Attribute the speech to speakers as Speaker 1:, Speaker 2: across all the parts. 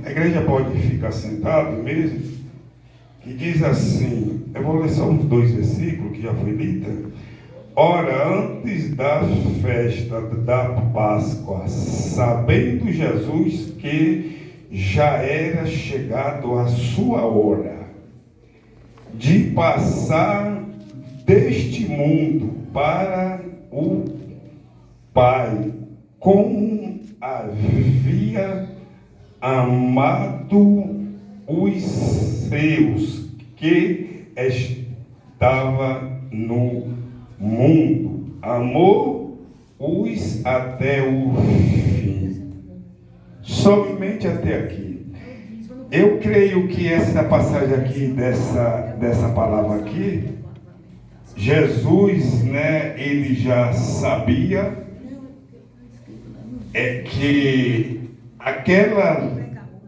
Speaker 1: A igreja pode ficar sentada mesmo, que diz assim, eu vou ler só uns 2 versículos que já foi lido. Ora, antes da festa da Páscoa, sabendo Jesus que já era chegado a sua hora de passar deste mundo para o Pai, como havia amado os seus que estava no mundo, amou-os até o fim. Somente até aqui. Eu creio que essa passagem aqui, dessa palavra aqui, Jesus, né, ele já sabia que aquela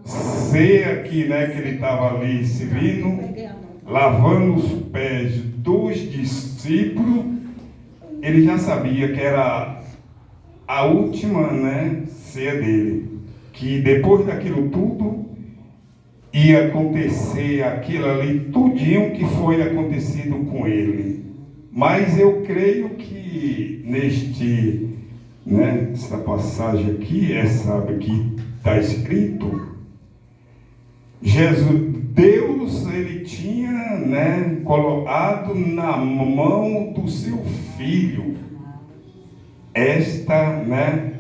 Speaker 1: ceia aqui, né, que ele estava ali servindo, lavando os pés dos discípulos, ele já sabia que era a última, né, ceia dele, que depois daquilo tudo ia acontecer aquilo ali, tudinho que foi acontecido com ele. Mas eu creio que essa passagem aqui, essa que está escrito, Deus, ele tinha, né, colocado na mão do seu filho esta, né,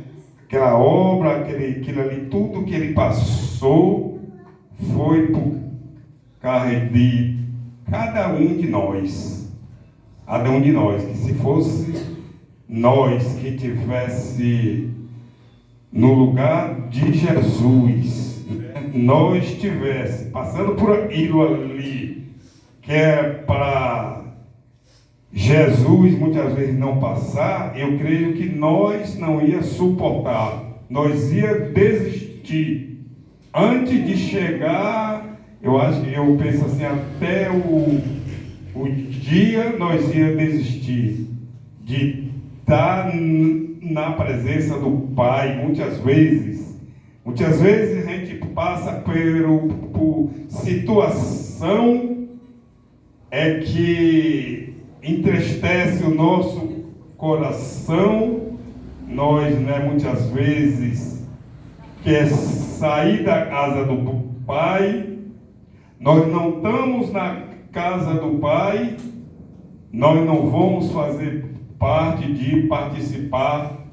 Speaker 1: aquela obra, aquilo ali, tudo que ele passou foi por causa de cada um de nós. Cada um de nós, que se fosse nós que tivesse no lugar de Jesus, nós estivesse passando por aquilo ali, que é para Jesus muitas vezes não passar, eu creio que nós não ia suportar, nós ia desistir. Antes de chegar, eu penso assim, até o dia nós ia desistir de estar na presença do Pai. Muitas vezes a gente passa por situação que entristece o nosso coração. Nós, né, muitas vezes quer sair da casa do Pai, nós não estamos na casa do Pai, nós não vamos fazer parte de participar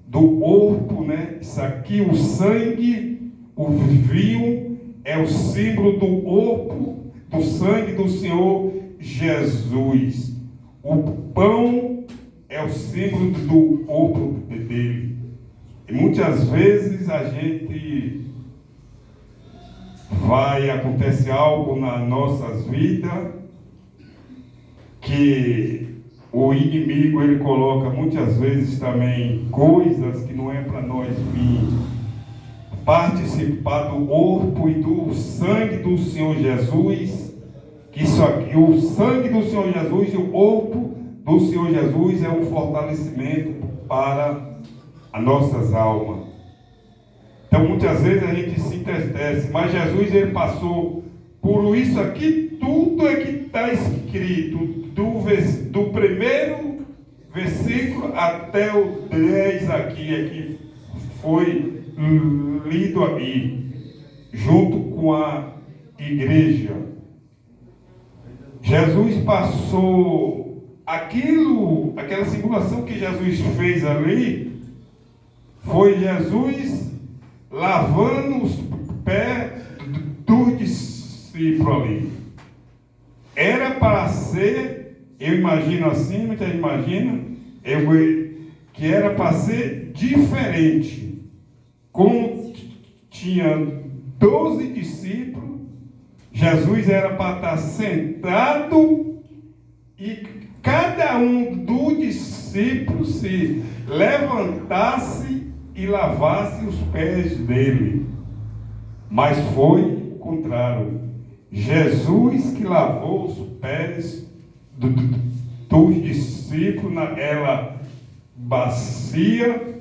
Speaker 1: do corpo, né? Isso aqui, o sangue, o vinho, é o símbolo do corpo, do sangue do Senhor Jesus. O pão é o símbolo do corpo dele. E muitas vezes a gente acontece algo nas nossas vidas que o inimigo, ele coloca muitas vezes também coisas que não é para nós vir participar do corpo e do sangue do Senhor Jesus, que isso aqui, o sangue do Senhor Jesus e o corpo do Senhor Jesus é um fortalecimento para as nossas almas. Então muitas vezes a gente se entristece, mas Jesus, ele passou por isso aqui, tudo é que está escrito, do primeiro versículo até o 10 aqui, é que foi lido aqui, junto com a igreja. Jesus passou aquela simulação que Jesus fez ali, foi Jesus lavando os pés dos discípulos ali. Era para ser, eu imagino assim, muita gente imagina, que era para ser diferente. Como tinha 12 discípulos, Jesus era para estar sentado e cada um dos discípulos se levantasse e lavasse os pés dele. Mas foi o contrário. Jesus que lavou os pés dos discípulos naquela bacia,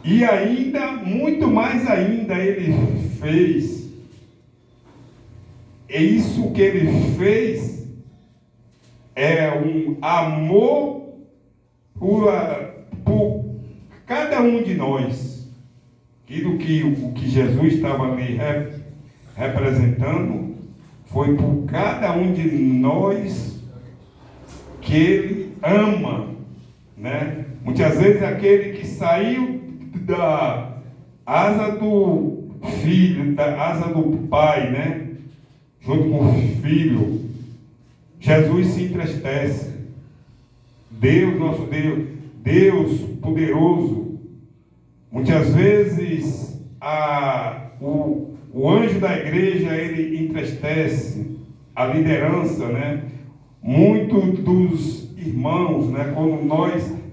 Speaker 1: E ainda, muito mais ainda, ele fez. E isso que ele fez é um amor por cada um de nós. Aquilo que o que Jesus estava ali representando foi por cada um de nós que ele ama, né? Muitas vezes aquele que saiu da asa do filho, da asa do pai, né? Junto com o filho, Jesus se entristece. Deus, nosso Deus, Deus poderoso, muitas vezes o anjo da igreja, ele entristece a liderança, né? Muitos dos irmãos, né?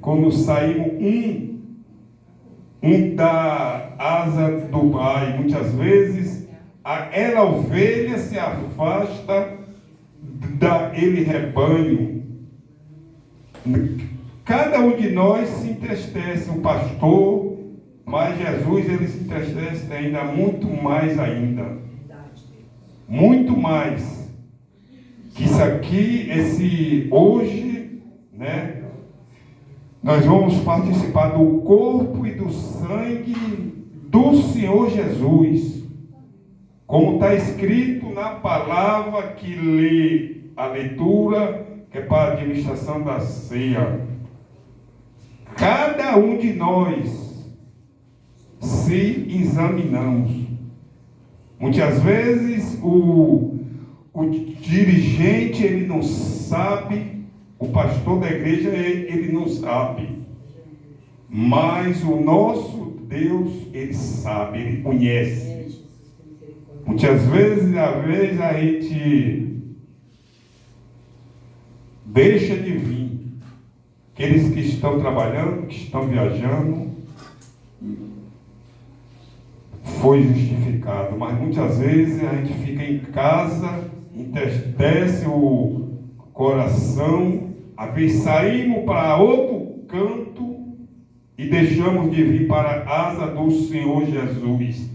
Speaker 1: Quando saímos um da asa do pai, muitas vezes aquela ovelha se afasta daquele rebanho. Cada um de nós se entristece, o pastor, mas Jesus, ele se entristece ainda muito mais ainda. Muito mais. Que isso aqui, hoje, né? Nós vamos participar do corpo e do sangue do Senhor Jesus. Como está escrito na palavra que lê a leitura, que é para a administração da ceia. Cada um de nós se examinamos. Muitas vezes o dirigente, ele não sabe, o pastor da igreja, ele não sabe. Mas o nosso Deus, ele sabe, ele conhece. Muitas vezes, a gente deixa de vir. Aqueles que estão trabalhando, que estão viajando, foi justificado. Mas muitas vezes a gente fica em casa, entristece o coração, às vezes saímos para outro canto e deixamos de vir para a asa do Senhor Jesus,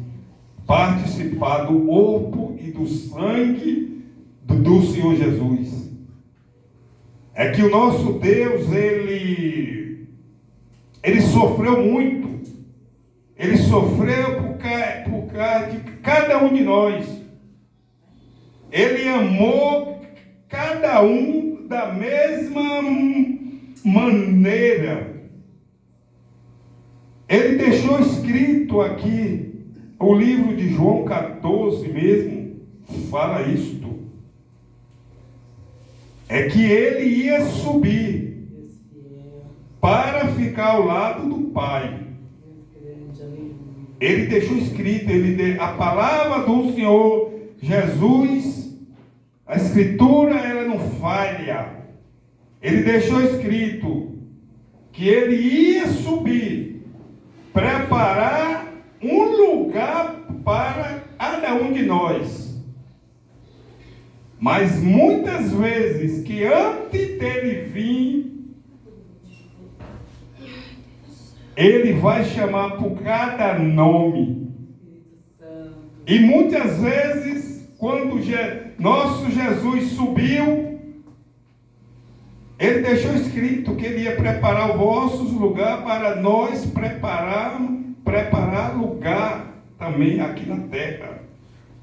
Speaker 1: participar do corpo e do sangue do Senhor Jesus. É que o nosso Deus, ele sofreu muito. Ele sofreu por causa de cada um de nós. Ele amou cada um da mesma maneira. Ele deixou escrito aqui, o livro de João 14 mesmo, fala isto. É que ele ia subir para ficar ao lado do Pai. Ele deixou escrito, a palavra do Senhor Jesus, a Escritura, ela não falha. Ele deixou escrito que ele ia subir, preparar um lugar para cada um de nós. Mas muitas vezes que antes dele vir, ele vai chamar por cada nome. E muitas vezes, quando nosso Jesus subiu, ele deixou escrito que ele ia preparar os vossos lugares para nós preparar lugar também aqui na terra.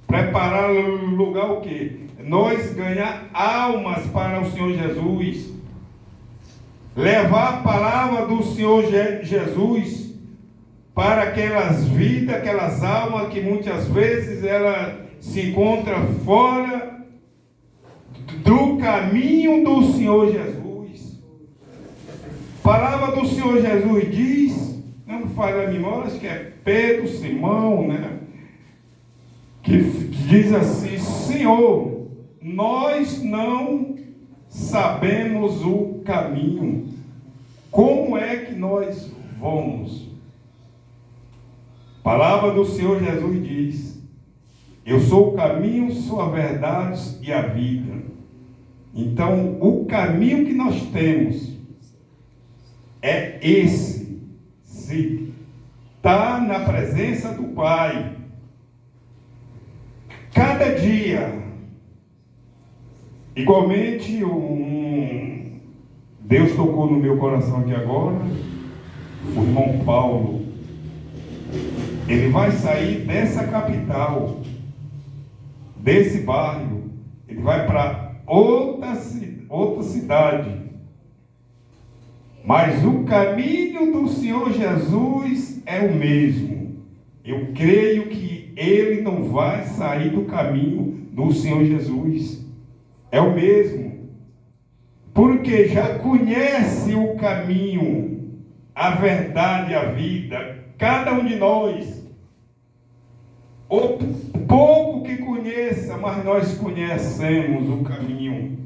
Speaker 1: Preparar lugar o quê? Nós ganhar almas para o Senhor Jesus. Levar a palavra do Senhor Jesus para aquelas vidas, aquelas almas que muitas vezes ela se encontra fora do caminho do Senhor Jesus. A palavra do Senhor Jesus diz, não me falha a memória, acho que é Pedro, Simão, né? Que diz assim: Senhor, nós não sabemos o caminho. Como é que nós vamos? A palavra do Senhor Jesus diz: eu sou o caminho, sou a verdade e a vida. Então, o caminho que nós temos é esse. Sim. está na presença do Pai. Cada dia, igualmente, Deus tocou no meu coração aqui agora, o irmão Paulo, ele vai sair dessa capital, desse bairro, ele vai para outra cidade, mas o caminho do Senhor Jesus é o mesmo. Eu creio que ele não vai sair do caminho do Senhor Jesus, é o mesmo, porque já conhece o caminho, a verdade e a vida, cada um de nós. O pouco que conheça, mas nós conhecemos o caminho.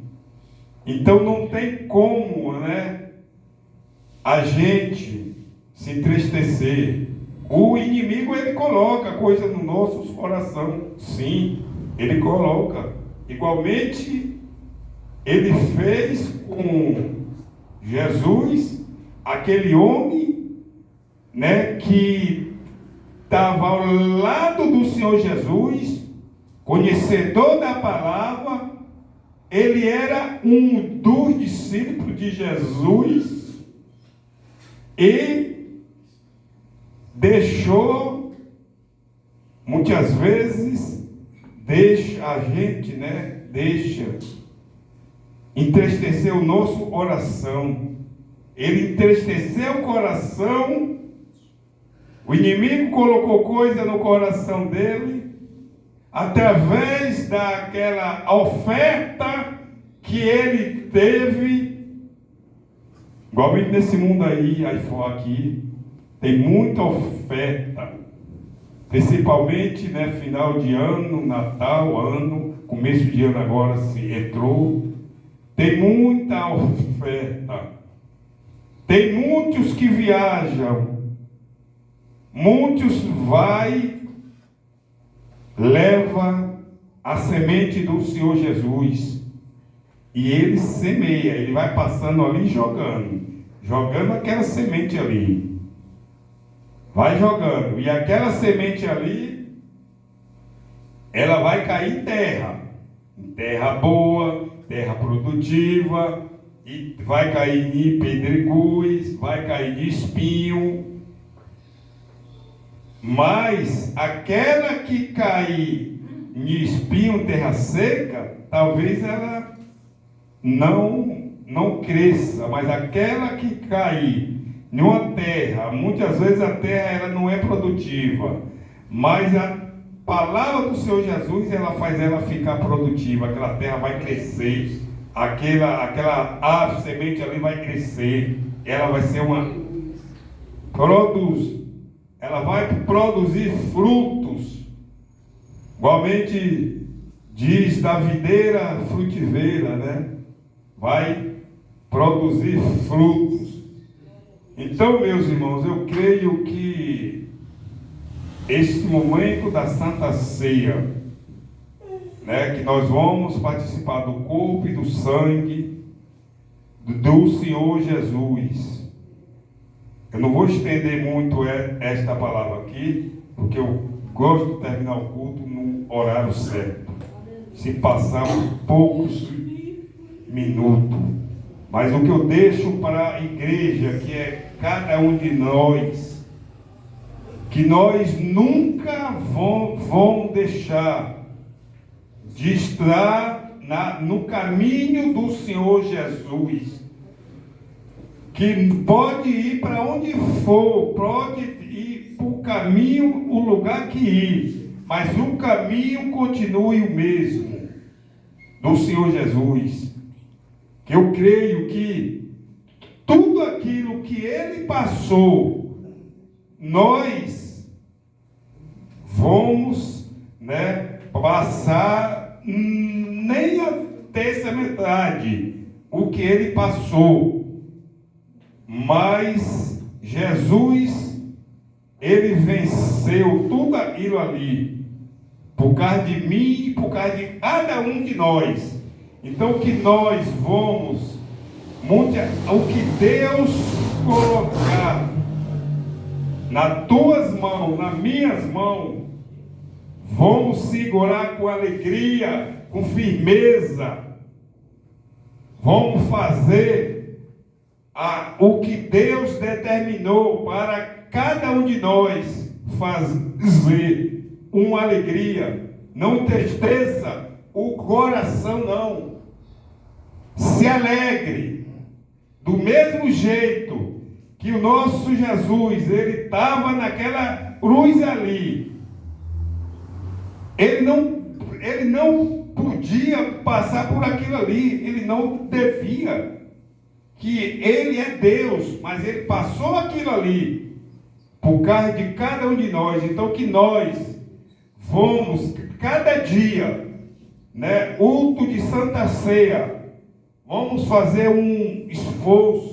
Speaker 1: Então não tem como, a gente se entristecer. O inimigo, ele coloca coisa no nosso coração. Sim, ele coloca. Igualmente, ele fez com Jesus, aquele homem, que estava ao lado do Senhor Jesus, conhecedor da palavra. Ele era um dos discípulos de Jesus e deixou, muitas vezes, deixa a gente, deixa entristecer o nosso coração. Ele entristeceu o coração, o inimigo colocou coisa no coração dele, através daquela oferta que ele teve. Igualmente nesse mundo aí fora aqui, tem muita oferta, principalmente, final de ano, Natal, começo de ano agora se entrou, tem muita oferta, tem muitos que viajam, muitos leva a semente do Senhor Jesus, e ele semeia, ele vai passando ali jogando aquela semente ali, vai jogando, e aquela semente ali, ela vai cair em terra boa, terra produtiva, e vai cair em pedregulhos, vai cair de espinho. Mas aquela que cair em espinho, terra seca, talvez ela não cresça, mas aquela que cair em uma terra, muitas vezes a terra ela não é produtiva, mas a palavra do Senhor Jesus, ela faz ela ficar produtiva, aquela terra vai crescer, aquela semente ali vai crescer, ela vai ser ela vai produzir frutos. Igualmente diz da videira frutiveira, vai produzir frutos. Então, meus irmãos, eu creio que este momento da Santa Ceia, que nós vamos participar do corpo e do sangue do Senhor Jesus. Eu não vou estender muito esta palavra aqui, porque eu gosto de terminar o culto no horário certo. Se passar poucos minutos. Mas o que eu deixo para a igreja, que é cada um de nós, que nós nunca vamos deixar de estar no caminho do Senhor Jesus, que pode ir para onde for, pode ir para o caminho, o lugar que ir, mas o caminho continue o mesmo, do Senhor Jesus. Que eu creio que tudo aquilo que Ele passou, nós vamos, passar nem a terça metade o que Ele passou. Mas Jesus, Ele venceu tudo aquilo ali, por causa de mim e por causa de cada um de nós. Então que nós vamos, o que Deus colocar nas tuas mãos, nas minhas mãos, vamos segurar com alegria, com firmeza. Vamos fazer o que Deus determinou para cada um de nós fazer uma alegria. Não entristeça o coração, não. Se alegre. Do mesmo jeito que o nosso Jesus, ele estava naquela cruz ali. Ele não podia passar por aquilo ali. Ele não devia. Que ele é Deus, mas ele passou aquilo ali por causa de cada um de nós. Então que nós vamos cada dia, né, culto de Santa Ceia, vamos fazer um esforço.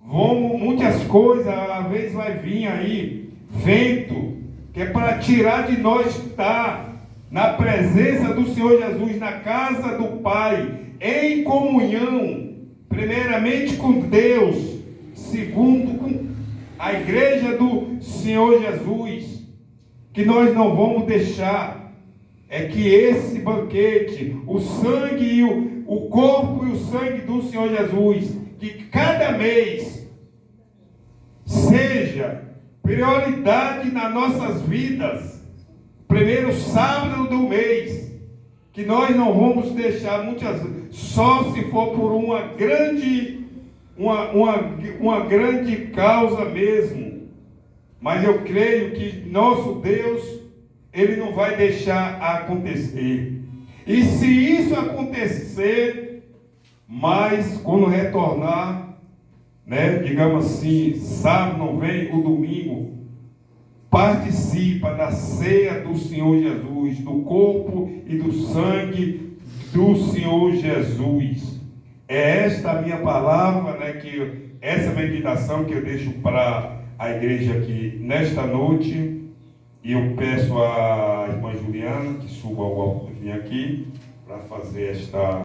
Speaker 1: Muitas coisas, às vezes vai vir aí vento, que é para tirar de nós estar na presença do Senhor Jesus, na casa do Pai, em comunhão, primeiramente com Deus, segundo com a igreja do Senhor Jesus, que nós não vamos deixar, é que esse banquete, o sangue e o corpo e o sangue do Senhor Jesus, que cada mês seja prioridade nas nossas vidas, primeiro sábado do mês, que nós não vamos deixar muitas, só se for por uma grande causa mesmo. Mas eu creio que nosso Deus, ele não vai deixar acontecer. E se isso acontecer, mas quando retornar, né, digamos assim, sábado não vem, o domingo, participa da ceia do Senhor Jesus, do corpo e do sangue do Senhor Jesus. É esta a minha palavra, né, essa meditação que eu deixo para a igreja aqui nesta noite. E eu peço à irmã Juliana que suba ao alto aqui para fazer esta